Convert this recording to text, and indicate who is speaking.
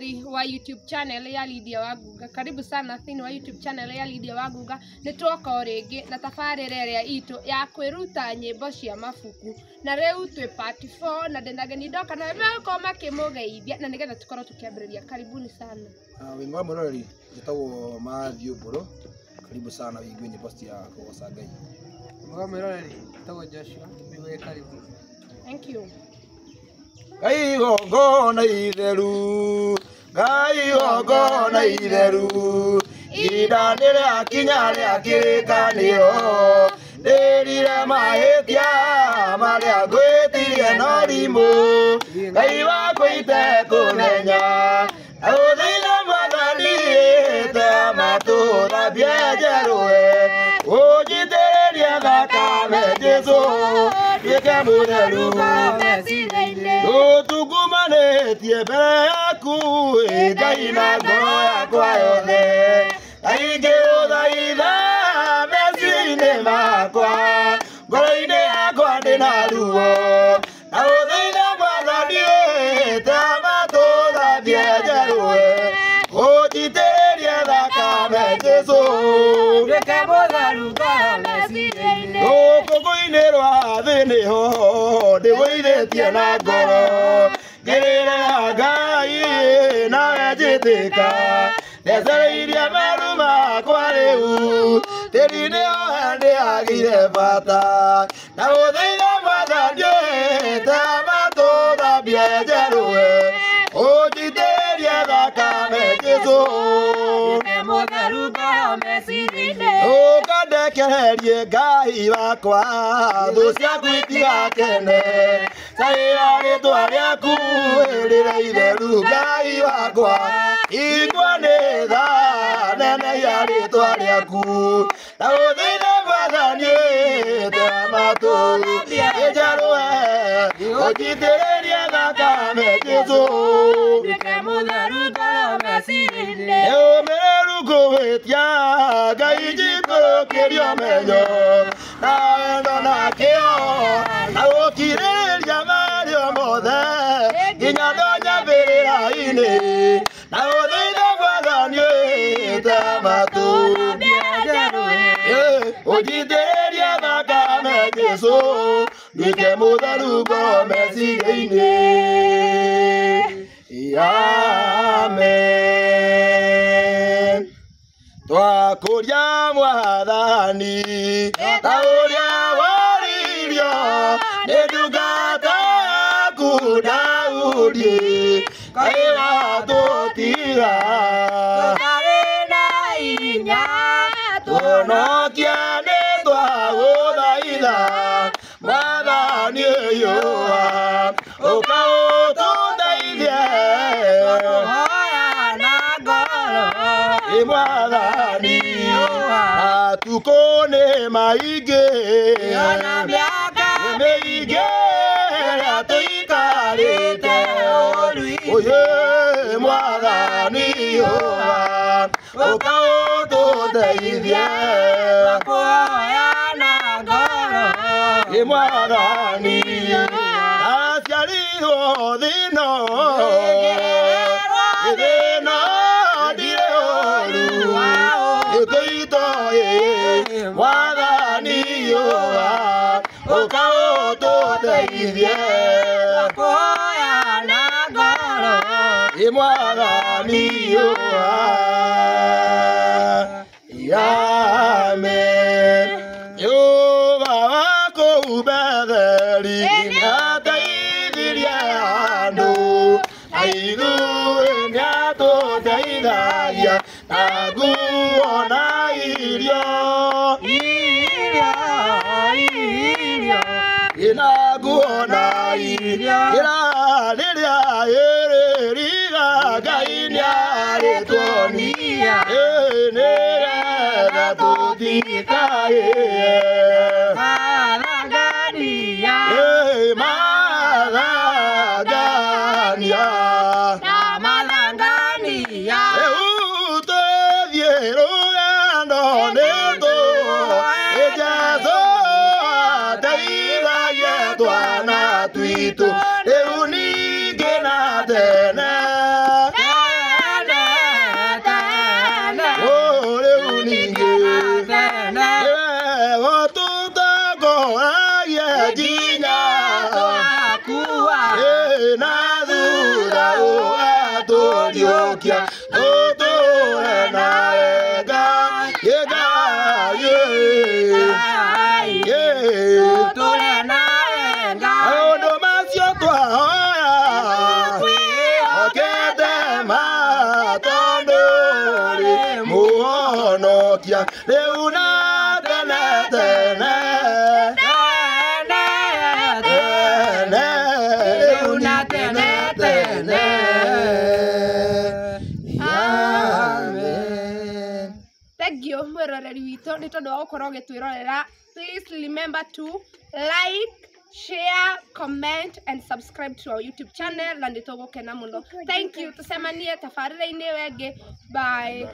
Speaker 1: wa YouTube channel ya Lydia Waguga. Karibu sana thini wa YouTube channel ya Lydia Waguga. Nitwoka ringi na tabarĩra ĩrĩa itũ ya kwĩruta nyĩmbo cia mabuku. Na rĩu twĩ part 4 na ndinageni ndoka na meko makĩmũgeithia na nĩgetha tukorwo tukiambĩrĩria. Karibuni sana.
Speaker 2: Wĩmwe mũrori njĩtagwo Matthew Mbũrũ. Karibu sana wĩigue nyĩmbo cia kũgoca Ngai.
Speaker 3: Wĩmwe mũrori njĩtagwo Joshua. Wĩigue karibu.
Speaker 1: Thank you.
Speaker 2: Ngai gongona itheru, Ngai gongona itheru, ihinda nĩrĩakinya rĩa kĩrĩkanĩro, ndĩrire mahĩtia marĩa ngwĩtirie no rimũ, Ngai wakwa itekũmenya, na ũthĩire Mwathani te matũthambie njerũe, ũnjitĩrĩrie thakame Jesũ, nduĩke mũtheru. Tugumanĩtie mbere yaku Ngai na ngoro yakwa yothe, Ngai ngĩgũthaitha meciria-inĩ makwa, ngoro-inĩ yakwa ndĩna ruo, na ũthĩire Mwathani te matũthambie njerũe, ũnjitĩrĩrie thakame Jesũ,
Speaker 3: nduĩke mũtheru ngoro meciria-inĩ.
Speaker 2: Rũkũngũ-inĩ rwa thĩ nĩho ndĩgũithĩtie na ngoro, ngĩrĩrĩra Ngai nawe njĩtĩka, ndecereirie meru makwa rĩu, tĩri-inĩ ohe ndĩagĩire bata, na ũthĩire Mwathani te matũthambie njerũe, ũnjitĩrĩrie thakame Jesũ,
Speaker 3: nduĩke mũtheru ngoro meciria-inĩ.
Speaker 2: ũkandekererie Ngai wakwa, thũ ciaku itigakene, caĩra rĩĩtwa rĩaku rĩrĩ itheru Ngai wakwa, igua nĩ tha neneia rĩĩtwa rĩaku, na ũthĩire Mwathani te matũthambie njerũe, ũnjitĩrĩrie thakame Jesũ,
Speaker 3: nduĩke mũtheru ngoro meciria-inĩ.
Speaker 2: nĩũmĩrĩru ngũgwĩtia Ngai njikũrũkĩrio menyo, na wendo na kĩo, na gũkirĩrĩria marĩo mothe, nginya ndonye mbĩrĩra-inĩ, na ũthĩire Mwathani te matũthambie njerũe, ũnjitĩrĩrie thakame Jesũ, nduĩke mũtheru ngoro meciria-inĩ. Amen. Twakũria Mwathani ta ũrĩa waririo nĩ ndungata yaku Daudi, Ngai watũtiga
Speaker 3: tũtarĩ na hinya,
Speaker 2: tũnokia nĩ twagũthaitha Mwathani ũyũa, ũka ũtũteithie
Speaker 3: tũkũhoya na ngoro,
Speaker 2: Mwathani, matukũ nĩ maingĩ,
Speaker 3: ona mĩaka
Speaker 2: mĩingĩ ĩrĩa tũikarĩte
Speaker 3: ũũru-inĩ.
Speaker 2: ũyũ Mwathani ũyũa, ũka ũtũteithie
Speaker 3: tũkũhoya na ngoro,
Speaker 2: Mwathani, aciarirwo thĩno thĩno ndirĩ ũru ĩtũitoĩ Mwathani ũyũa, ũka ũtũteithie
Speaker 3: tũkũhoya na ngoro,
Speaker 2: Mwathani ũyũa. Amen. Yehova wa kũu Betheli nĩateithirie andũ, na ithuĩ nĩatũteithagia na nguo na irio, na nguo na irio, rĩrĩa ĩrĩriga Ngai nĩarĩtuonia, nĩgetha tũtikaĩe
Speaker 3: mathangania,
Speaker 2: mathangania,
Speaker 3: na mathangania,
Speaker 2: tũthiĩ rũgendo nĩtũĩ Jesũ ateithagia twana twitũ, rĩu ningĩ na tene. giokia tutore nawe Ngai
Speaker 1: tutore nawe Ngai
Speaker 2: maundu macio twahoya okete matondu ri muhonokia riu na tene tene
Speaker 1: Thank you, mwiroreri witũ nĩ tondũ wa gũkorwo ũgĩtwĩrorera. Please remember to like, share, comment and subscribe to our YouTube channel na nĩtũgũkena mũno. Thank you, tucemanie tabarĩra-inĩ ĩyo ĩngĩ. Bye.